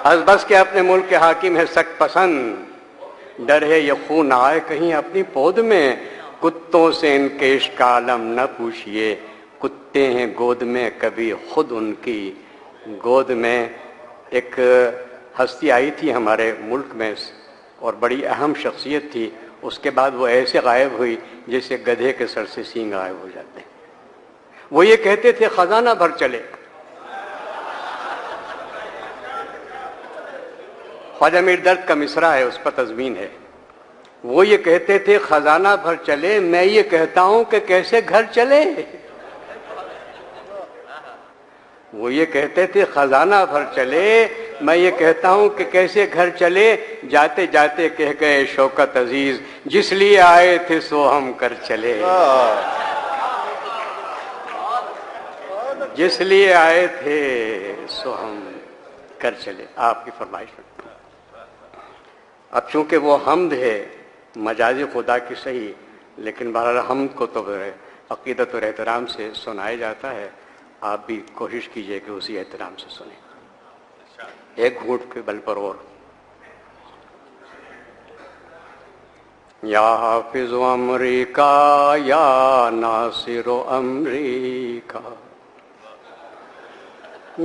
از بس کے اپنے ملک کے حاکم ہے سک پسند، ڈر ہے یہ خون آئے کہیں اپنی پود میں. کتوں سے ان کے عشق کا عالم نہ پوچھئے. کتے ہیں گود میں کبھی خود ان کی گود میں. ایک ہستی آئی تھی ہمارے ملک میں اور بڑی اہم شخصیت تھی. اس کے بعد وہ ایسے غائب ہوئی جیسے گدھے کے سر سے سینگ غائب ہو جاتے ہیں. وہ یہ کہتے تھے خزانہ بھر چلے. خواجہ میر درد کا مصرع ہے، اس پر تضمین ہے. وہ یہ کہتے تھے خزانہ بھر چلے، میں یہ کہتا ہوں کہ کیسے گھر چلے. وہ یہ کہتے تھے خزانہ بھر چلے، میں یہ کہتا ہوں کہ کیسے گھر چلے. جاتے جاتے کہہ گئے شوکت عزیز، جس لیے آئے تھے سو ہم کر چلے. جس لیے آئے تھے سو ہم کر چلے. آپ کی فرمائش میں اب چونکہ وہ حمد ہے مجازی خدا کی صحیح، لیکن بہرحال حمد کو تو عقیدت اور احترام سے سنایا جاتا ہے. آپ بھی کوشش کیجئے کہ اسی احترام سے سنیں. ایک گھونٹ کے بل پر اور. یا حافظ امریکہ یا ناصر امریکہ،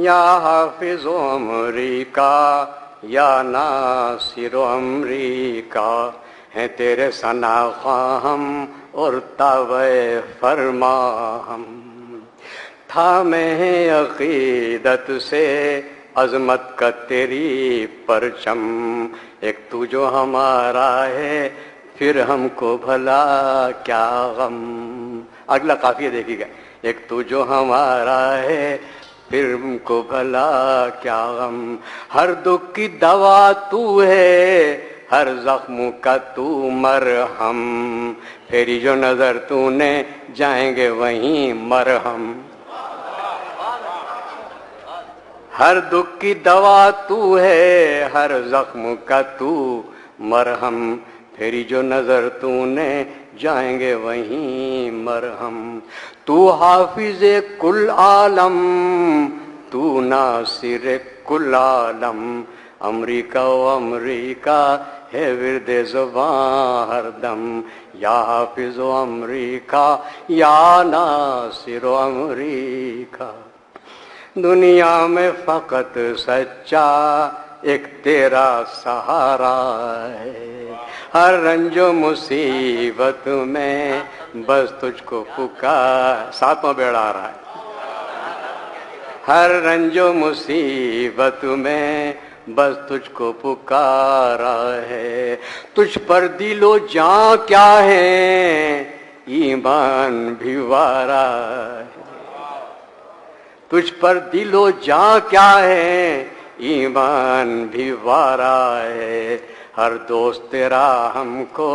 یا حافظ امریکہ یا ناصر امریکہ، ہیں تیرے ثنا خواں ہم اور تابع فرما ہم. تھامے ہیں عقیدت سے عظمت کا تیری پرچم. ایک تو جو ہمارا ہے پھر ہم کو بھلا کیا غم. اگلا قافیہ دیکھیے گا. ایک تو جو ہمارا ہے پھر ہم کو بھلا کیا غم. ہر دکھ کی دوا تو ہے، ہر زخم کا تو مرہم. پھیری جو نظر تو نے جائیں گے وہیں مرہم. ہر دکھ کی دوا تو ہے، ہر زخم کا تو مرہم. پھیری جو نظر تو نے جائیں گے وہیں مرہم. تو حافظ کل عالم، تو ناصر کل عالم. امریکہ و امریکہ ہے ورد زباں ہر دم. یا حافظ و امریکہ یا ناصر و امریکہ. دنیا میں فقط سچا ایک تیرا سہارا ہے. ہر رنج و مصیبت میں بس تجھ کو پکار. ساتواں بیڑا آ رہا ہے. ہر رنج و مصیبت میں بس تجھ کو پکارا ہے. تجھ پر دل و جاں کیا ہے، ایمان بھی وارا ہے. تجھ پر دل و جاں کیا ہے، ایمان بھی وارا ہے. ہر دوست تیرا ہم کو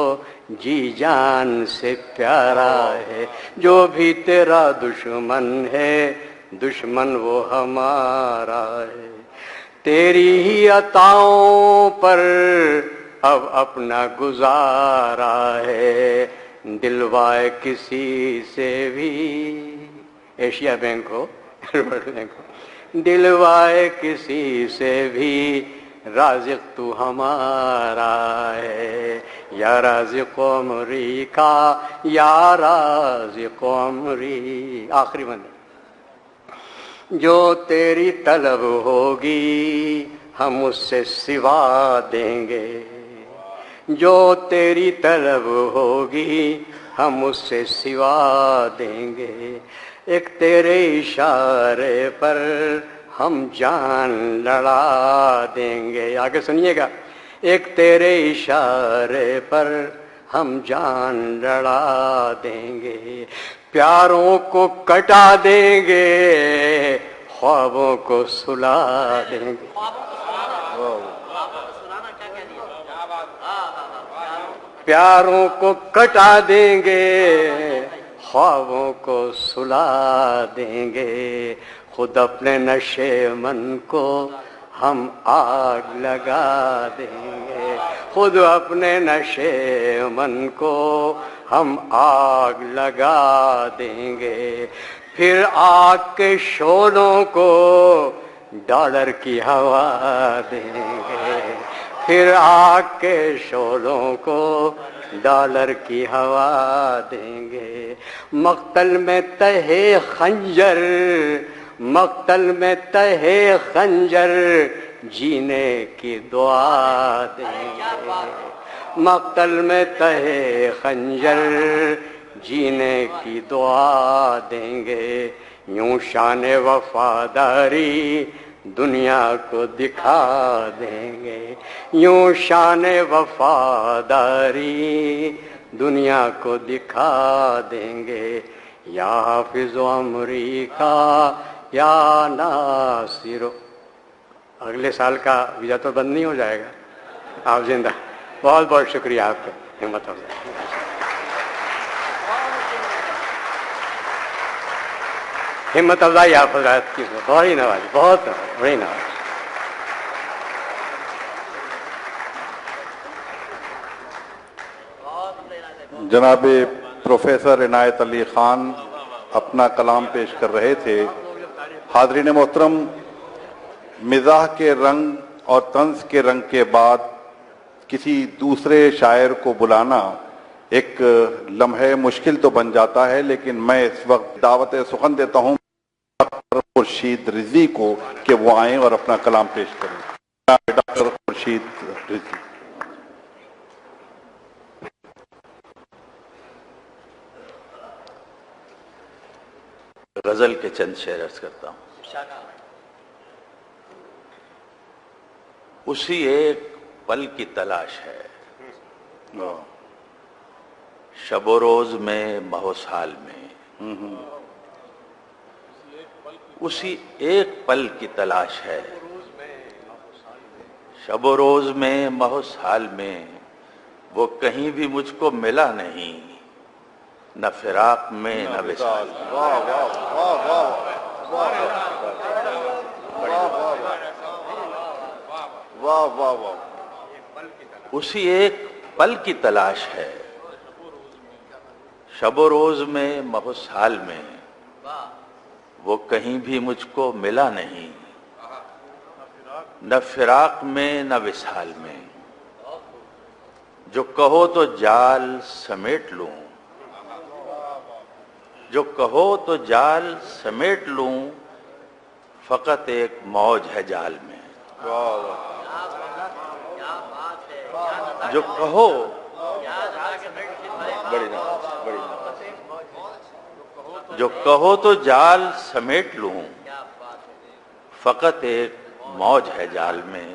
جی جان سے پیارا ہے. جو بھی تیرا دشمن ہے دشمن وہ ہمارا ہے. تیری ہی عطاؤں پر اب اپنا گزارا ہے. دلوائے کسی سے بھی، ایشیا بینک ہو ورلڈ بینک ہو، دلوائے کسی سے بھی رازق تو ہمارا ہے. یا رازق عمری کا، یا رازق عمری. آخری بندہ. جو تیری طلب ہوگی ہم اس سے سوا دیں گے. جو تیری طلب ہوگی ہم اس سے سوا دیں گے. ایک تیرے اشارے پر ہم جان لڑا دیں گے. آگے سنیے گا. ایک تیرے اشارے پر ہم جان لڑا دیں گے. پیاروں کو کٹا دیں گے، خوابوں کو سلا دیں گے. پیاروں کو کٹا دیں گے، خوابوں کو سلا دیں گے. خود اپنے نشے من کو ہم آگ لگا دیں گے. خود اپنے نشے من کو ہم آگ لگا دیں گے. پھر آگ کے شعلوں کو ڈالر کی ہوا دیں گے. پھر آگ کے شعلوں کو ڈالر کی ہوا دیں گے. مقتل میں تہے خنجر، مقتل میں تہے خنجر جینے کی دعا دیں گے. مقتل میں تہے خنجر جینے کی دعا دیں گے. یوں شان وفاداری دنیا کو دکھا دیں گے. یوں شان وفاداری دنیا کو دکھا دیں گے. یا حافظ عمری کا، یا ناصر. اگلے سال کا ویزا تو بند نہیں ہو جائے گا. آپ زندہ. بہت بہت شکریہ آپ کا. ہمت افزائی. ہمت افزائی آپ حضرات کی بہت ہی نوازی، بہت بڑی نوازی. جناب پروفیسر عنایت علی خان اپنا کلام پیش کر رہے تھے. حاضرین محترم، مزاح کے رنگ اور طنز کے رنگ کے بعد کسی دوسرے شاعر کو بلانا ایک لمحے مشکل تو بن جاتا ہے، لیکن میں اس وقت دعوت سخن دیتا ہوں ڈاکٹر خورشید رضوی کو کہ وہ آئیں اور اپنا کلام پیش کریں. ڈاکٹر خورشید رضوی. غزل کے چند شعر عرض کرتا ہوں. اسی ایک پل کی تلاش ہے، شب و روز میں ماہ و سال میں. اسی ایک پل کی تلاش ہے، شب و روز میں ماہ و سال میں. وہ کہیں بھی مجھ کو ملا نہیں، نہ فراق میں نہ وصال. اسی ایک پل کی تلاش ہے، شب و روز میں ماہ و سال میں. وہ کہیں بھی مجھ کو ملا نہیں، نہ فراق میں نہ وصال میں. جو کہو تو جال سمیٹ لوں، جو کہو تو جال سمیٹ لوں، فقط ایک موج ہے جال میں. جو کہو جو کہو تو جال سمیٹ لوں، فقط ایک موج ہے جال میں.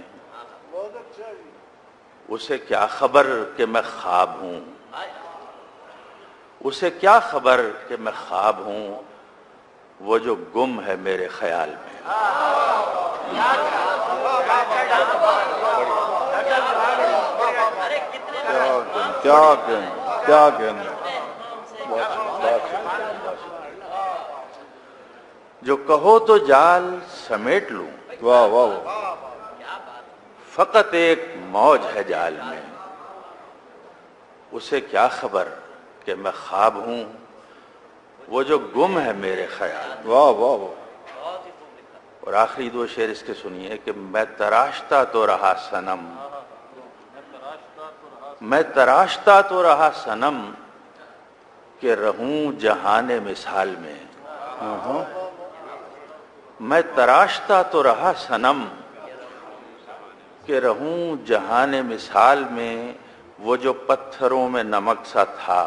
اسے کیا خبر کہ میں خواب ہوں، اسے کیا خبر کہ میں خواب ہوں. وہ جو گم ہے میرے خیال میں. جو کہو تو جال سمیٹ لوں، واہ واہ واہ، فقط ایک موج ہے جال میں، اسے کیا خبر کہ میں خواب ہوں، وہ جو گم ہے میرے خیال میں۔ واہ واہ واہ، اور آخری دو شعر اس کے سنیے کہ میں تراشتا تو رہا صنم، میں تراشتا تو رہا صنم کہ رہوں جہان مثال میں، میں تراشتا تو رہا صنم کہ رہوں جہان مثال میں، وہ جو پتھروں میں نمک سا تھا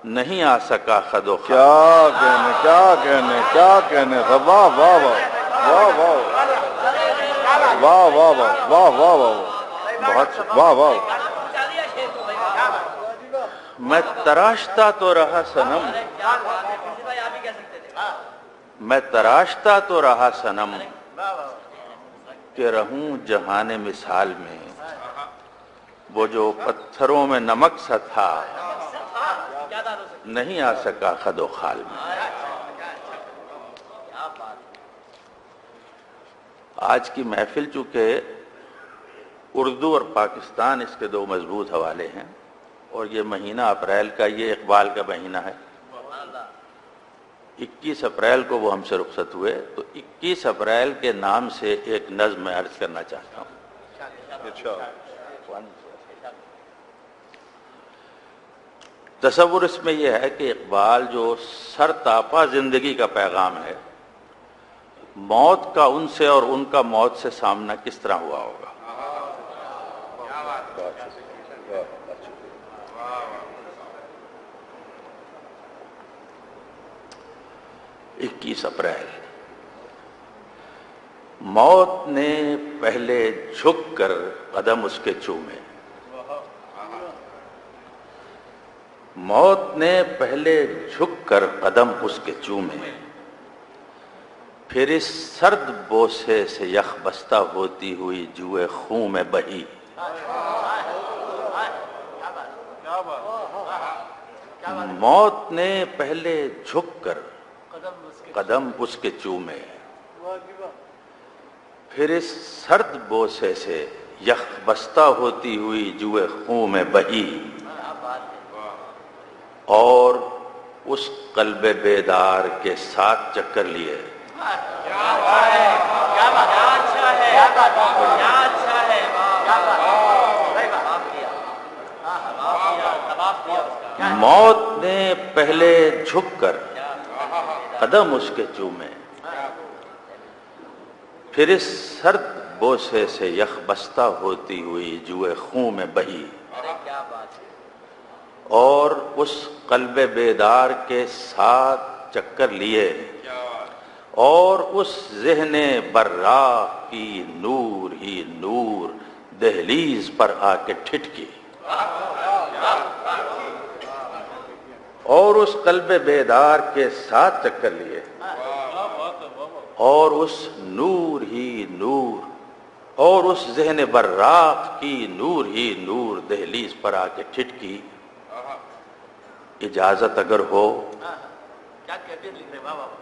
نہیں آ سکا خد و خال۔ کیا کہنے کیا کہنے کیا کہنے، واہ واہ واہ واہ واہ واہ واہ واہ واہ واہ واہ، بہت واہ واہ، میں تراشتا تو رہا صنم، میں تراشتا تو رہا صنم کہ رہوں جہان مثال میں، وہ جو پتھروں میں نمک سا تھا نہیں آ سکا خد و خال میں۔ آج کی محفل چونکہ اردو اور پاکستان اس کے دو مضبوط حوالے ہیں، اور یہ مہینہ اپریل کا، یہ اقبال کا مہینہ ہے۔ 21 اپریل کو وہ ہم سے رخصت ہوئے، تو 21 اپریل کے نام سے ایک نظم میں عرض کرنا چاہتا ہوں۔ تصور اس میں یہ ہے کہ اقبال جو سر تاپا زندگی کا پیغام ہے، موت کا ان سے اور ان کا موت سے سامنا کس طرح ہوا ہوگا۔ 21 اپریل، موت نے پہلے جھک کر قدم اس کے چومے، موت نے پہلے جھک کر قدم اس کے چومے، پھر اس سرد بوسے سے یخ بستہ ہوتی ہوئی جوئے خون میں بہی، موت نے پہلے جھک کر قدم اس کے چومے، پھر اس سرد بوسے سے یخ بستہ ہوتی ہوئی جوئے خون میں بہی، اور اس قلب بیدار کے ساتھ چکر لیے، موت نے پہلے جھک کر قدم اس کے چومے، پھر اس سرد بوسے سے یخ بستہ ہوتی ہوئی جوئے خون میں بہی، اور اس قلب بیدار کے ساتھ چکر لیے، اور اس ذہن براق کی نور ہی نور دہلیز پر آ کے ٹھٹکی، اور اس قلب بیدار کے ساتھ چکر لیے، اور اس نور ہی نور، اور اس ذہن براق کی نور ہی نور دہلیز پر آ کے ٹھٹکی، اجازت اگر ہو،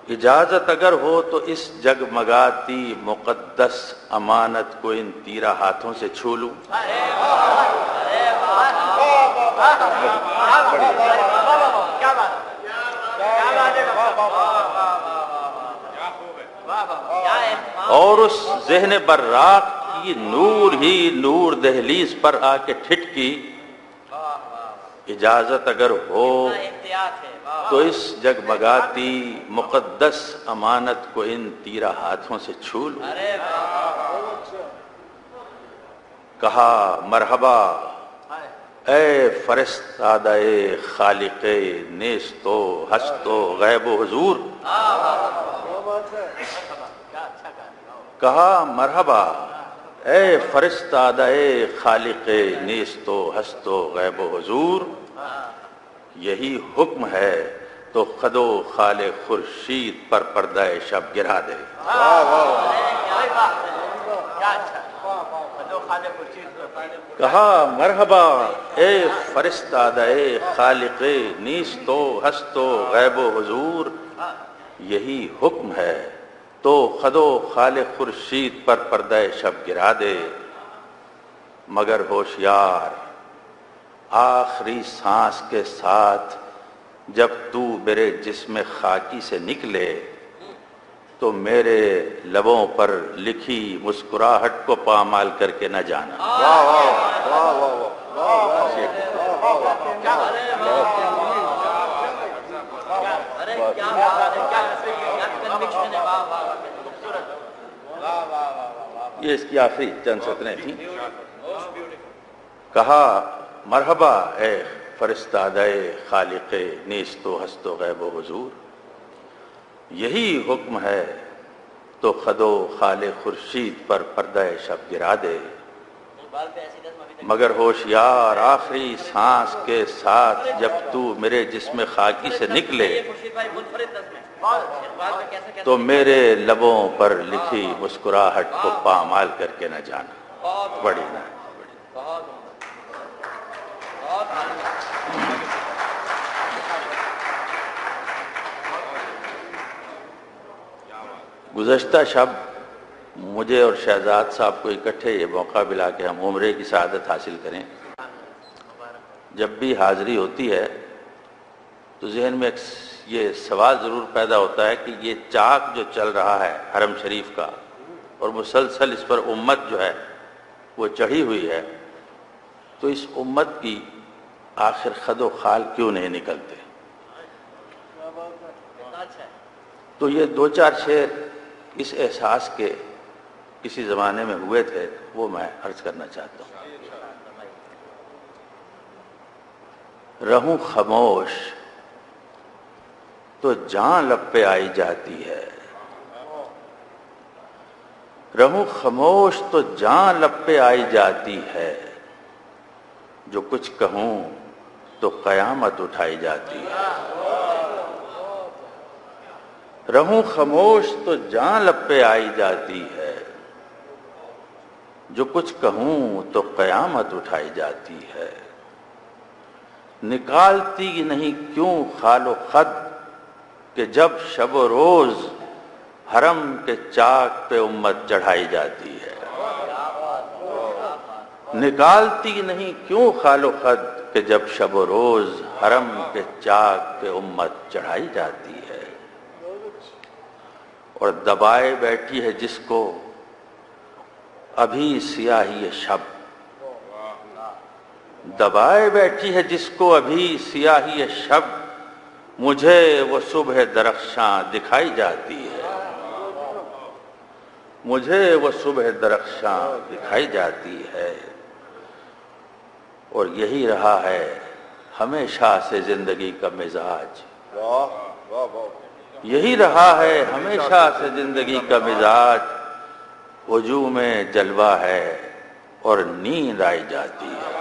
اجازت اگر ہو تو اس جگمگاتی مقدس امانت کو ان تیرا ہاتھوں سے چھو لوں، اور اس ذہن براق کی نور ہی نور دہلیز پر آ کے ٹھٹکی، اجازت اگر ہو تو اس جگمگاتی مقدس امانت کو ان تیرا ہاتھوں سے چھو لوں، کہا مرحبا اے فرستادہ خالق نیست و ہست و غیب و حضور، کہا مرحبا اے فرستادہ خالق نیست و ہست و غیب و حضور، یہی حکم ہے تو خد و خال خورشید پر پردہ شب گرا دے، کہا مرحبا اے فرستادہ خالق نیست و ہست و غیب و حضور، یہی حکم ہے تو خدو خال خورشید پر پردہ شب گرا دے، مگر ہوشیار آخری سانس کے ساتھ جب تو میرے جسم خاکی سے نکلے تو میرے لبوں پر لکھی مسکراہٹ کو پامال کر کے نہ جانا۔ واہ واہ واہ واہ واہ یہ اس کی آخری چند سطریں تھیں۔ کہا مرحبا اے فرستادہ خالق نیست و ہست و غیب و حضور، یہی حکم ہے تو خدو خال خورشید پر پردہ شب گرا دے، مگر ہوشیار آخری سانس کے ساتھ جب تو میرے جسم خاکی سے نکلے تو میرے لبوں پر لکھی مسکراہٹ کو پامال کر کے نہ جانا۔ بڑی نہ گزشتہ شب مجھے اور شہزاد صاحب کو اکٹھے یہ موقع ملا کہ ہم عمرے کی سعادت حاصل کریں۔ جب بھی حاضری ہوتی ہے تو ذہن میں یہ سوال ضرور پیدا ہوتا ہے کہ یہ چاک جو چل رہا ہے حرم شریف کا اور مسلسل اس پر امت جو ہے وہ چڑھی ہوئی ہے، تو اس امت کی آخر خد و خال کیوں نہیں نکلتے؟ تو یہ دو چار شعر اس احساس کے کسی زمانے میں ہوئے تھے، وہ میں عرض کرنا چاہتا ہوں۔ رہوں خاموش تو جان لب پہ آئی جاتی ہے، رہوں خاموش تو جان لب پہ آئی جاتی ہے، جو کچھ کہوں تو قیامت اٹھائی جاتی ہے۔ رہوں خاموش تو جان لب پہ آئی جاتی ہے، جو کچھ کہوں تو قیامت اٹھائی جاتی ہے۔ نکالتی نہیں کیوں خال و خد کہ جب شب و روز حرم کے چاک پہ امت چڑھائی جاتی ہے۔ نکالتی نہیں کیوں خال و خد کہ جب شب و روز حرم کے چاک پہ امت چڑھائی جاتی ہے، اور دبائے بیٹھی ہے جس کو ابھی سیاہی شب، دبائے بیٹھی ہے جس کو ابھی سیاہی شب، مجھے وہ صبح درخشاں دکھائی جاتی ہے، مجھے وہ صبح درخشاں دکھائی جاتی ہے۔ اور یہی رہا ہے ہمیشہ سے زندگی کا مزاج، یہی رہا ہے ہمیشہ سے زندگی کا مزاج، وجوہ میں جلوہ ہے اور نیند آئی جاتی ہے۔